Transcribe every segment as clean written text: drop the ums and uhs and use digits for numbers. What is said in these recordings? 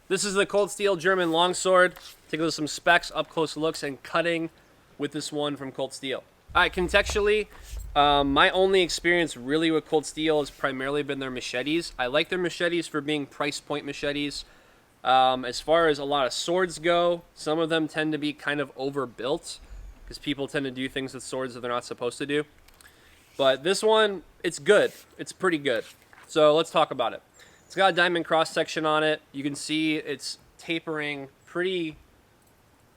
This is the Cold Steel German Longsword. Take a look at some specs, up close looks, and cutting with this one from Cold Steel. All right, contextually, my only experience really with Cold Steel has primarily been their machetes. I like their machetes for being price point machetes. As far as a lot of swords go, some of them tend to be kind of overbuilt because people tend to do things with swords that they're not supposed to do. But this one, it's good. It's pretty good. So let's talk about it. It's got a diamond cross section on it. You can see it's tapering pretty.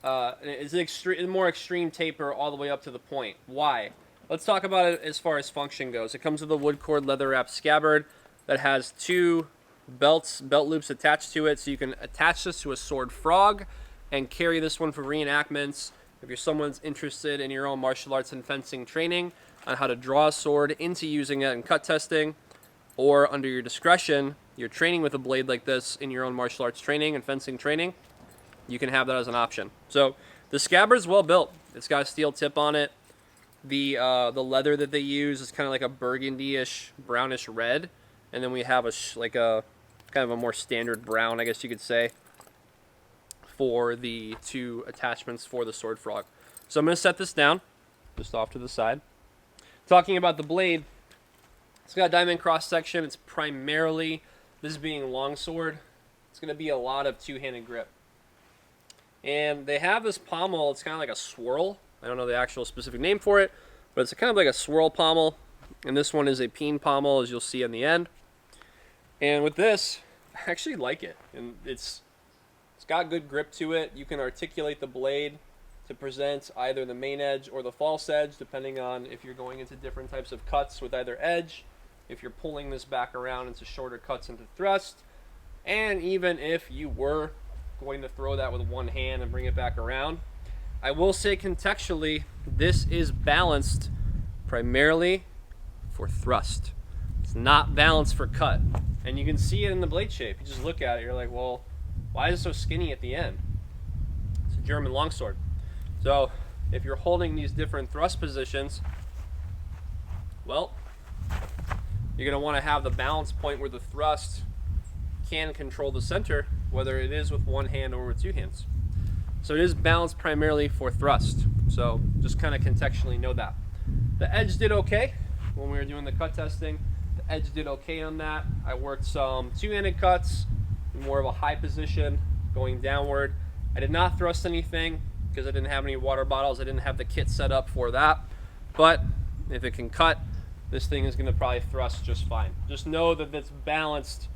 It's an more extreme taper all the way up to the point. Why? Let's talk about it as far as function goes. It comes with a wood cord leather wrapped scabbard that has two belt loops attached to it, so you can attach this to a sword frog and carry this one for reenactments. If you're someone's interested in your own martial arts and fencing training on how to draw a sword into using it in cut testing, or under your discretion, you're training with a blade like this in your own martial arts training and fencing training, you can have that as an option. So the scabbard's well built. It's got a steel tip on it. The leather that they use is kind of like a burgundy-ish, brownish red, and then we have a kind of a more standard brown, I guess you could say, for the two attachments for the sword frog. So I'm going to set this down, just off to the side. Talking about the blade, it's got a diamond cross section. It's primarily, this being longsword, it's going to be a lot of two-handed grip. And they have this pommel, it's kind of like a swirl. I don't know the actual specific name for it, but it's kind of like a swirl pommel. And this one is a peen pommel, as you'll see in the end. And with this, I actually like it. And it's got good grip to it. You can articulate the blade to present either the main edge or the false edge, depending on if you're going into different types of cuts with either edge, if you're pulling this back around into shorter cuts into thrust, and even if you were going to throw that with one hand and bring it back around. I will say contextually, this is balanced primarily for thrust. It's not balanced for cut. And you can see it in the blade shape. You just look at it, you're like, well, why is it so skinny at the end? It's a German longsword. So if you're holding these different thrust positions, well, you're going to want to have the balance point where the thrust can control the center, whether it is with one hand or with two hands. So it is balanced primarily for thrust. So just kind of contextually know that. The edge did okay when we were doing the cut testing. The edge did okay on that. I worked some two-handed cuts, more of a high position, going downward. I did not thrust anything because I didn't have any water bottles. I didn't have the kit set up for that. But if it can cut, this thing is going to probably thrust just fine. Just know that it's balanced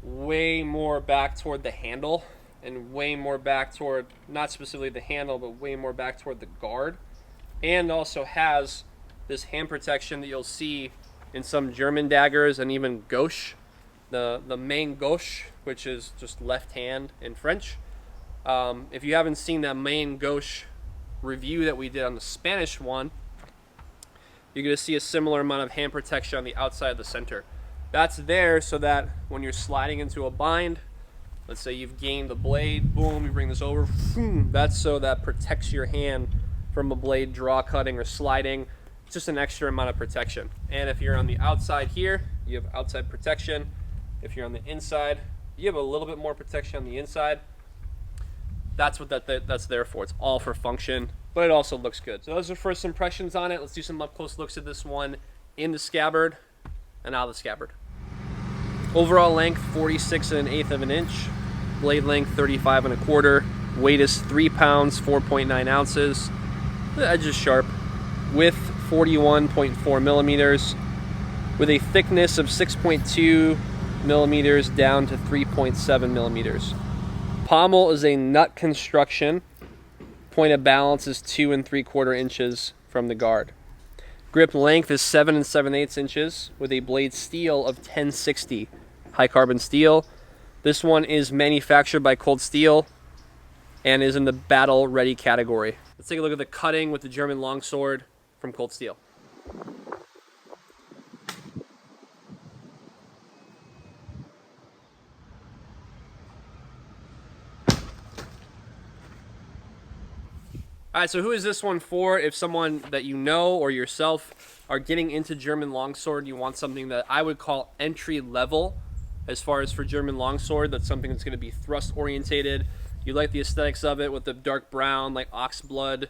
way more back toward the handle and way more back toward, not specifically the handle, but way more back toward the guard, and also has this hand protection that you'll see in some German daggers and even gauche, the main gauche, which is just left hand in French. If you haven't seen that main gauche review that we did on the Spanish one, you're going to see a similar amount of hand protection on the outside of the center. That's there so that when you're sliding into a bind, let's say you've gained the blade, boom, you bring this over, that's so that protects your hand from a blade draw, cutting, or sliding. It's just an extra amount of protection. And if you're on the outside here, you have outside protection. If you're on the inside, you have a little bit more protection on the inside. That's what that's there for. It's all for function, but it also looks good. So those are first impressions on it. Let's do some up close looks at this one in the scabbard and out of the scabbard. Overall length 46 1/8 of an inch, blade length 35 1/4, weight is 3 pounds 4.9 ounces. The edge is sharp, width 41.4 millimeters, with a thickness of 6.2 millimeters down to 3.7 millimeters. Pommel is a nut construction. Point of balance is 2 3/4 inches from the guard. Grip length is 7 7/8 inches with a blade steel of 1060 high carbon steel. This one is manufactured by Cold Steel and is in the battle ready category. Let's take a look at the cutting with the German longsword from Cold Steel. All right, so who is this one for? If someone that you know or yourself are getting into German longsword, you want something that I would call entry level as far as for German longsword. That's something that's going to be thrust orientated. You like the aesthetics of it with the dark brown, like ox blood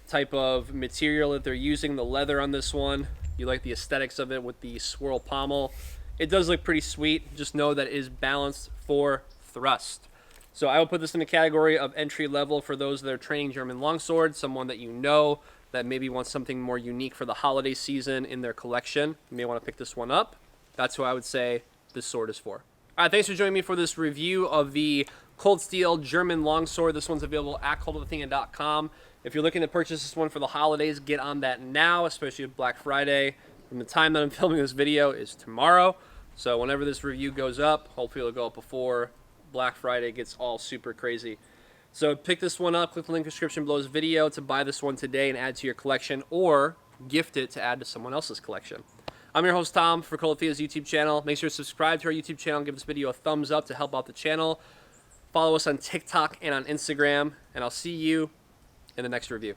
type of material that they're using, the leather on this one. You like the aesthetics of it with the swirl pommel. It does look pretty sweet. Just know that it is balanced for thrust. So I would put this in the category of entry level for those that are training German longsword, someone that you know that maybe wants something more unique for the holiday season in their collection. You may want to pick this one up. That's who I would say this sword is for. All right, thanks for joining me for this review of the Cold Steel German longsword. This one's available at cultofathena.com. If you're looking to purchase this one for the holidays, get on that now, especially with Black Friday. From the time that I'm filming this video is tomorrow. So whenever this review goes up, hopefully it'll go up before Black Friday gets all super crazy. So pick this one up, click the link in the description below this video to buy this one today and add to your collection, or gift it to add to someone else's collection. I'm your host Tom for Kult of Athena's YouTube channel. Make sure to subscribe to our YouTube channel and give this video a thumbs up to help out the channel. Follow us on TikTok and on Instagram, and I'll see you in the next review.